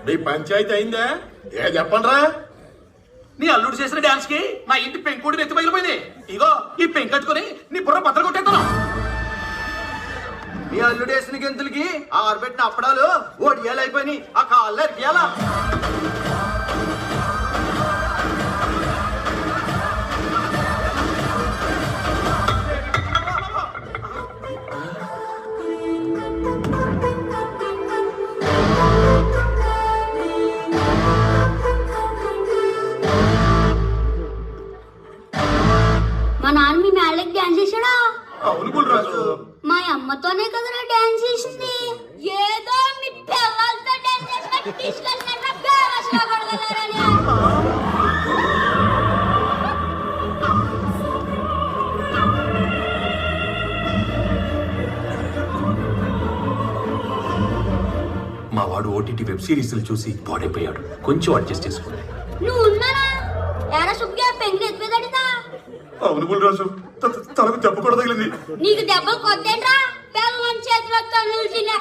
మీ పంచాయతీ అయిందా? చెప్పండ్రా. నీ అల్లుడు చేసిన డాన్స్ కి నా ఇంటి పెంకుడి ఎత్తి పగిలిపోయింది. ఇగో ఈ పెంకట్టుకుని నీ బుర్ర బద్దలు కొట్టేస్తాను. మీ అల్లుడు వేసిన గెంతులకి ఆరబెట్టిన అప్పడాలు ఒడియాలు అయిపోయి ఆ కాళ్ళు అరికేయాలా? మా నాన్న మీ మేళ్ళకి డాన్స్ చేశాడా? అవును బుల్రాజు. మా అమ్మతోనే కదరా డాన్స్ చేసింది. ఏదో మీ పిల్లలతో డాన్స్ చేసినట్టు తీసుకెళ్ళినట్టు బేవస్గా కొడగలరని. మా వాడు ఓటీటీ వెబ్ సిరీస్ చూసి పాడైపోయాడు. కొంచెం అడ్జస్ట్ చేసుకోండి. నువ్వు ఉన్నానా? ఎరా సుగ్గా పెంకుని ఎత్తిపోయిందా? అవును బుల్రాజు. తలకు దెబ్బ కూడా తగిలింది. నీకు దెబ్బలు కొద్దేంట్రా? పిల్లల చేతిలో కన్నులు తినే